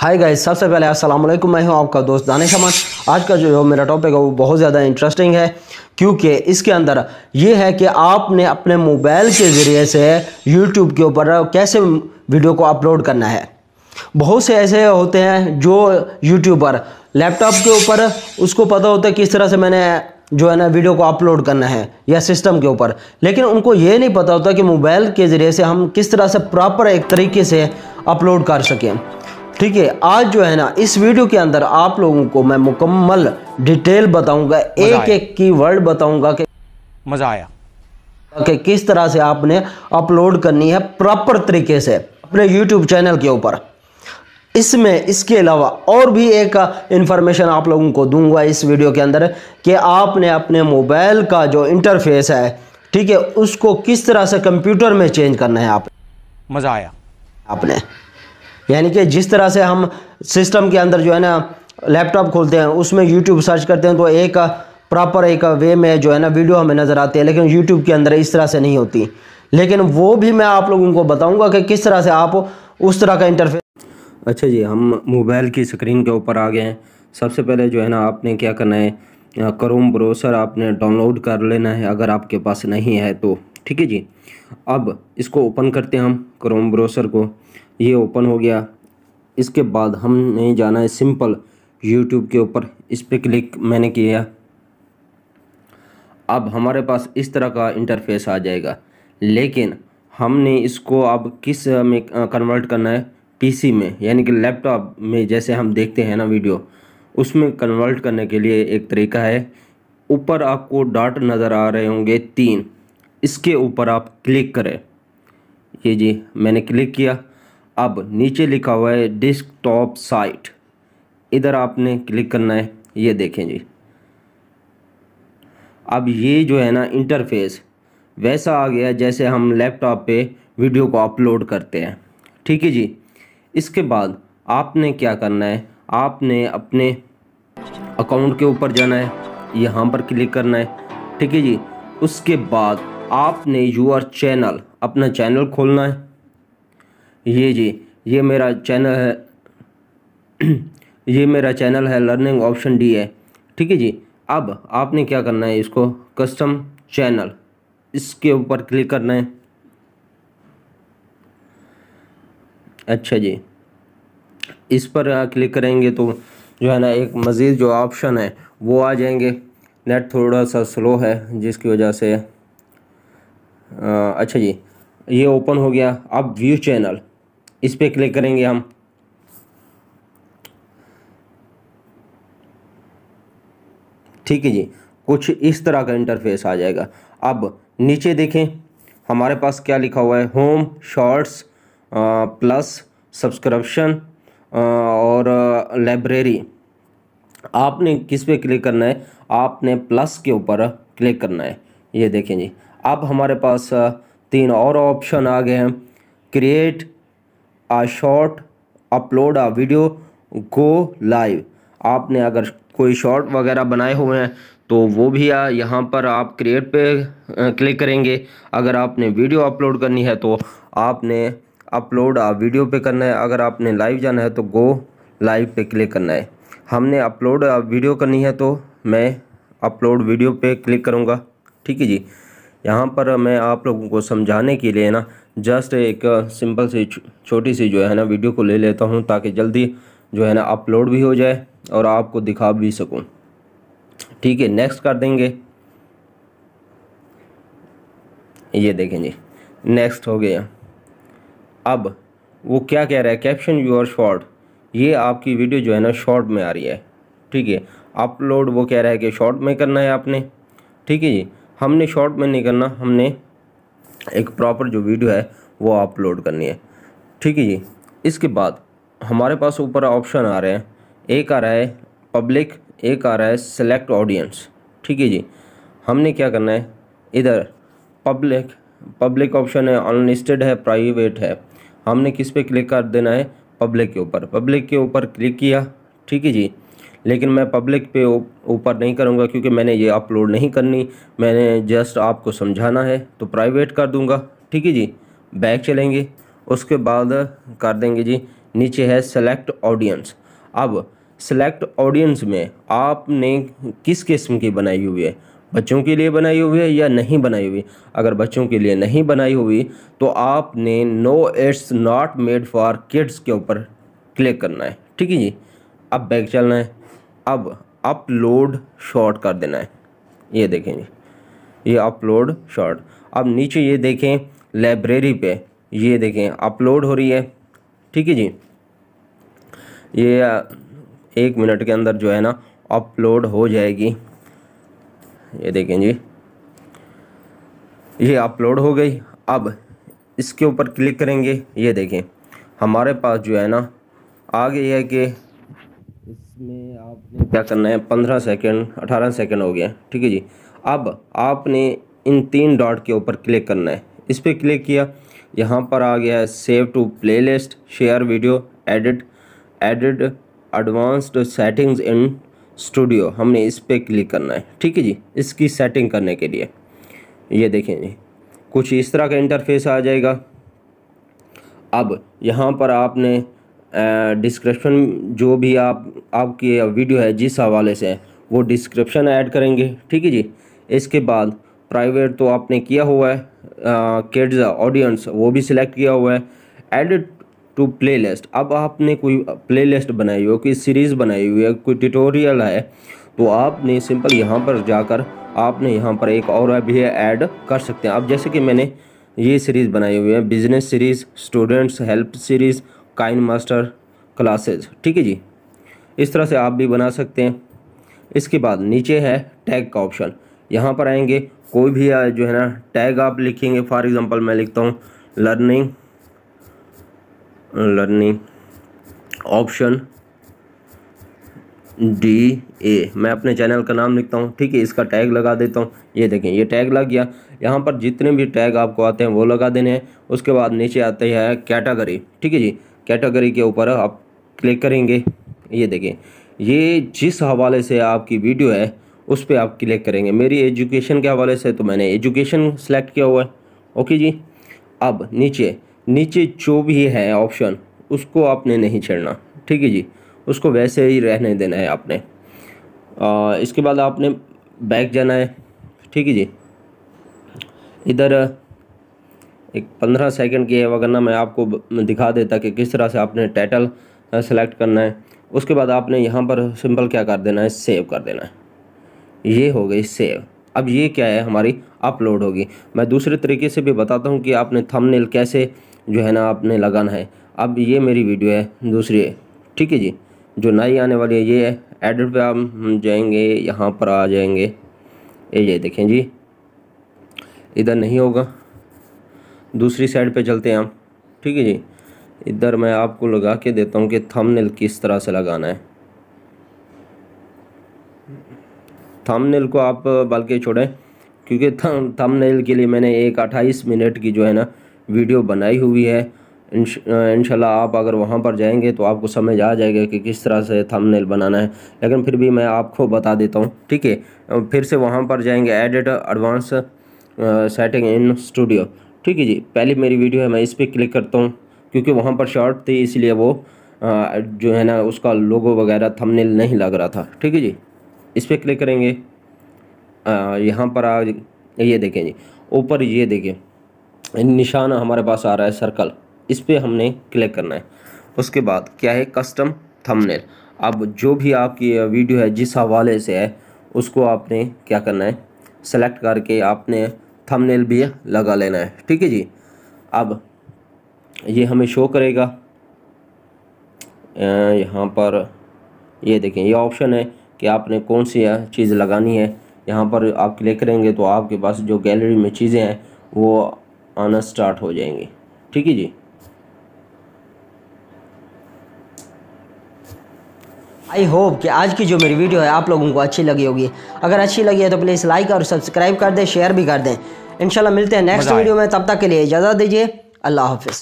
Hi guys, सबसे पहले अस्सलाम वालेकुम। मैं हूं आपका दोस्त दानिश अहमद। आज का जो मेरा टॉपिक है वो बहुत ज़्यादा इंटरेस्टिंग है, क्योंकि इसके अंदर ये है कि आपने अपने मोबाइल के ज़रिए से यूट्यूब के ऊपर कैसे वीडियो को अपलोड करना है। बहुत से ऐसे होते हैं जो यूट्यूबर लैपटॉप के ऊपर उसको पता होता है किस तरह से मैंने जो है ना वीडियो को अपलोड करना है या सिस्टम के ऊपर, लेकिन उनको ये नहीं पता होता कि मोबाइल के ज़रिए से हम किस तरह से प्रॉपर एक तरीके से अपलोड कर सकें। ठीक है, आज जो है ना इस वीडियो के अंदर आप लोगों को मैं मुकम्मल डिटेल बताऊंगा, एक एक कीवर्ड बताऊंगा कि मज़ा आया कि किस तरह से आपने अपलोड करनी है प्रॉपर तरीके से अपने यूट्यूब चैनल के ऊपर। इसमें इसके अलावा और भी एक इंफॉर्मेशन आप लोगों को दूंगा इस वीडियो के अंदर कि आपने अपने मोबाइल का जो इंटरफेस है, ठीक है, उसको किस तरह से कंप्यूटर में चेंज करना है। मज़ा आया आपने यानी कि जिस तरह से हम सिस्टम के अंदर जो है ना लैपटॉप खोलते हैं, उसमें यूट्यूब सर्च करते हैं तो एक प्रॉपर एक वे में जो है ना वीडियो हमें नज़र आती है, लेकिन यूट्यूब के अंदर इस तरह से नहीं होती। लेकिन वो भी मैं आप लोगों को बताऊंगा कि किस तरह से आप उस तरह का इंटरफेस। अच्छा जी, हम मोबाइल की स्क्रीन के ऊपर आ गए हैं। सबसे पहले जो है ना आपने क्या करना है, क्रोम ब्राउज़र आपने डाउनलोड कर लेना है अगर आपके पास नहीं है तो। ठीक है जी, अब इसको ओपन करते हैं हम क्रोम ब्राउज़र को। ये ओपन हो गया। इसके बाद हमने जाना है सिंपल यूट्यूब के ऊपर, इस पर क्लिक मैंने किया। अब हमारे पास इस तरह का इंटरफेस आ जाएगा, लेकिन हमने इसको अब किस में कन्वर्ट करना है, पीसी में यानी कि लैपटॉप में जैसे हम देखते हैं ना वीडियो, उसमें कन्वर्ट करने के लिए एक तरीका है। ऊपर आपको डॉट नज़र आ रहे होंगे 3, इसके ऊपर आप क्लिक करें। ये जी मैंने क्लिक किया। अब नीचे लिखा हुआ है डेस्कटॉप साइट, इधर आपने क्लिक करना है। ये देखें जी, अब ये जो है ना इंटरफेस वैसा आ गया जैसे हम लैपटॉप पे वीडियो को अपलोड करते हैं। ठीक है जी, इसके बाद आपने क्या करना है, आपने अपने अकाउंट के ऊपर जाना है, यहाँ पर क्लिक करना है। ठीक है जी, उसके बाद आपने यूर चैनल, अपना चैनल खोलना है। ये जी ये मेरा चैनल है ये मेरा चैनल है लर्निंग ऑप्शन डी है। ठीक है जी, अब आपने क्या करना है, इसको कस्टम चैनल, इसके ऊपर क्लिक करना है। अच्छा जी, इस पर क्लिक करेंगे तो जो है ना एक मज़ीद जो ऑप्शन है वो आ जाएंगे। नेट थोड़ा सा स्लो है जिसकी वजह से अच्छा जी ये ओपन हो गया। अब व्यू चैनल, इस पर क्लिक करेंगे हम। ठीक है जी, कुछ इस तरह का इंटरफेस आ जाएगा। अब नीचे देखें हमारे पास क्या लिखा हुआ है, होम, शॉर्ट्स, प्लस, सब्सक्रिप्शन और लाइब्रेरी। आपने किस पे क्लिक करना है, आपने प्लस के ऊपर क्लिक करना है। ये देखें जी, अब हमारे पास 3 और ऑप्शन आ गए हैं, create a short, upload a video, go live. आपने अगर कोई शॉर्ट वगैरह बनाए हुए हैं तो वो भी यहाँ पर आप क्रिएट पे क्लिक करेंगे। अगर आपने वीडियो अपलोड करनी है तो आपने अपलोड आ वीडियो पे करना है। अगर आपने लाइव जाना है तो गो लाइव पे क्लिक करना है। हमने अपलोड वीडियो करनी है तो मैं अपलोड वीडियो पे क्लिक करूँगा। ठीक है जी, यहाँ पर मैं आप लोगों को समझाने के लिए ना जस्ट एक सिंपल सी छोटी सी जो है ना वीडियो को ले लेता हूँ, ताकि जल्दी जो है ना अपलोड भी हो जाए और आपको दिखा भी सकूँ। ठीक है, नेक्स्ट कर देंगे। ये देखें जी, नेक्स्ट हो गया। अब वो क्या कह रहा है, कैप्शन योर शॉर्ट, ये आपकी वीडियो जो है ना शॉर्ट में आ रही है। ठीक है, अपलोड वो कह रहा है कि शॉर्ट में करना है आपने। ठीक है जी, हमने शॉर्ट में नहीं करना, हमने एक प्रॉपर जो वीडियो है वो अपलोड करनी है। ठीक है जी, इसके बाद हमारे पास ऊपर ऑप्शन आ रहे हैं, एक आ रहा है पब्लिक, एक आ रहा है सेलेक्ट ऑडियंस। ठीक है जी, हमने क्या करना है, इधर पब्लिक ऑप्शन है, अनलिस्टेड है, प्राइवेट है। हमने किस पे क्लिक कर देना है, पब्लिक के ऊपर। पब्लिक के ऊपर क्लिक किया। ठीक है जी, लेकिन मैं पब्लिक पे ऊपर नहीं करूँगा क्योंकि मैंने ये अपलोड नहीं करनी, मैंने जस्ट आपको समझाना है, तो प्राइवेट कर दूँगा। ठीक है जी, बैक चलेंगे, उसके बाद कर देंगे जी नीचे है सेलेक्ट ऑडियंस। अब सेलेक्ट ऑडियंस में आपने किस किस्म की बनाई हुई है, बच्चों के लिए बनाई हुई है या नहीं बनाई हुई। अगर बच्चों के लिए नहीं बनाई हुई तो आपने no it's not made for kids के ऊपर क्लिक करना है। ठीक है जी। अब बैक चलना है। अब अपलोड शॉर्ट कर देना है। ये देखें जी, ये अपलोड शॉर्ट। अब नीचे ये देखें लाइब्रेरी पे, ये देखें अपलोड हो रही है। ठीक है जी। ये 1 मिनट के अंदर जो है ना अपलोड हो जाएगी। ये देखें जी, ये अपलोड हो गई। अब इसके ऊपर क्लिक करेंगे। ये देखें हमारे पास जो है ना आ गई है कि इसमें आपने क्या करना है, 15 सेकंड 18 सेकंड हो गया। ठीक है जी। अब आपने इन 3 डॉट के ऊपर क्लिक करना है। इस पर क्लिक किया, यहाँ पर आ गया है save to playlist, share video, edit advanced settings in studio. हमने इस पर क्लिक करना है। ठीक है जी। इसकी सेटिंग करने के लिए ये देखें जी, कुछ इस तरह का इंटरफेस आ जाएगा। अब यहाँ पर आपने डिस्क्रिप्शन, जो भी आपकी वीडियो है जिस हवाले से है वो डिस्क्रिप्शन ऐड करेंगे। ठीक है जी। इसके बाद प्राइवेट तो आपने किया हुआ है, किड्स ऑडियंस वो भी सिलेक्ट किया हुआ है। एडिट टू प्लेलिस्ट, अब आपने कोई प्लेलिस्ट बनाई हो, कोई सीरीज़ बनाई हुई है, कोई ट्यूटोरियल है, तो आपने सिंपल यहाँ पर जाकर आपने यहाँ पर एक और भी ऐड कर सकते हैं। अब जैसे कि मैंने ये सीरीज़ बनाई हुई है, business series, students help series, KineMaster classes. ठीक है जी। इस तरह से आप भी बना सकते हैं। इसके बाद नीचे है टैग का ऑप्शन। यहाँ पर आएंगे, कोई भी जो है ना टैग आप लिखेंगे। फॉर एग्जांपल मैं लिखता हूँ लर्निंग ऑप्शन DA, मैं अपने चैनल का नाम लिखता हूँ। ठीक है, इसका टैग लगा देता हूँ। ये देखें ये टैग लग गया। यहाँ पर जितने भी टैग आपको आते हैं वो लगा देने हैं। उसके बाद नीचे आते हैं कैटेगरी। ठीक है जी। कैटेगरी के ऊपर आप क्लिक करेंगे। ये देखें, ये जिस हवाले से आपकी वीडियो है उस पर आप क्लिक करेंगे। मेरी एजुकेशन के हवाले से तो मैंने एजुकेशन सेलेक्ट किया हुआ है। ओके जी। अब नीचे जो भी है ऑप्शन उसको आपने नहीं छेड़ना। ठीक है जी, उसको वैसे ही रहने देना है आपने। इसके बाद आपने बैक जाना है। ठीक है जी। इधर एक 15 सेकंड की है, वरना मैं आपको दिखा देता कि किस तरह से आपने टाइटल सेलेक्ट करना है। उसके बाद आपने यहाँ पर सिंपल क्या कर देना है, सेव कर देना है। ये हो गई सेव। अब ये क्या है, हमारी अपलोड होगी। मैं दूसरे तरीके से भी बताता हूँ कि आपने थंबनेल कैसे जो है ना आपने लगाना है। अब ये मेरी वीडियो है दूसरी है। ठीक है जी, जो नई आने वाली है ये है। एडिट पे हम जाएंगे, यहाँ पर आ जाएंगे। ये देखें जी, इधर नहीं होगा, दूसरी साइड पे चलते हैं हम। ठीक है जी। इधर मैं आपको लगा के देता हूँ कि थंबनेल किस तरह से लगाना है। थंबनेल को आप बल्कि छोड़ें, क्योंकि थंबनेल के लिए मैंने एक 28 मिनट की जो है ना वीडियो बनाई हुई है। इंशाल्लाह आप अगर वहाँ पर जाएंगे तो आपको समझ आ जाएगा कि किस तरह से थंबनेल बनाना है, लेकिन फिर भी मैं आपको बता देता हूँ। ठीक है, फिर से वहाँ पर जाएंगे, edit advance setting in studio. ठीक है जी। पहले मेरी वीडियो है, मैं इस पर क्लिक करता हूँ क्योंकि वहाँ पर शॉर्ट थी, इसलिए वो जो है ना उसका लोगो वगैरह थंबनेल नहीं लग रहा था। ठीक है जी। इस पर क्लिक करेंगे। यहाँ पर ये देखें जी, ऊपर ये देखें निशान हमारे पास आ रहा है सर्कल, इस पर हमने क्लिक करना है। उसके बाद क्या है, कस्टम थंबनेल। अब जो भी आपकी वीडियो है जिस हवाले से है उसको आपने क्या करना है, सेलेक्ट करके आपने थंबनेल भी लगा लेना है। ठीक है जी। अब ये हमें शो करेगा यहाँ पर। ये देखें ये ऑप्शन है कि आपने कौन सी चीज़ लगानी है। यहाँ पर आप क्लिक करेंगे तो आपके पास जो गैलरी में चीज़ें हैं वो आना स्टार्ट हो जाएंगी। ठीक है जी। आई होप कि आज की जो मेरी वीडियो है आप लोगों को अच्छी लगी होगी। अगर अच्छी लगी है तो प्लीज़ लाइक और सब्सक्राइब कर दें, शेयर भी कर दें। इंशाल्लाह मिलते हैं नेक्स्ट वीडियो में, तब तक के लिए इजाज़त दीजिए। अल्लाह हाफिज़।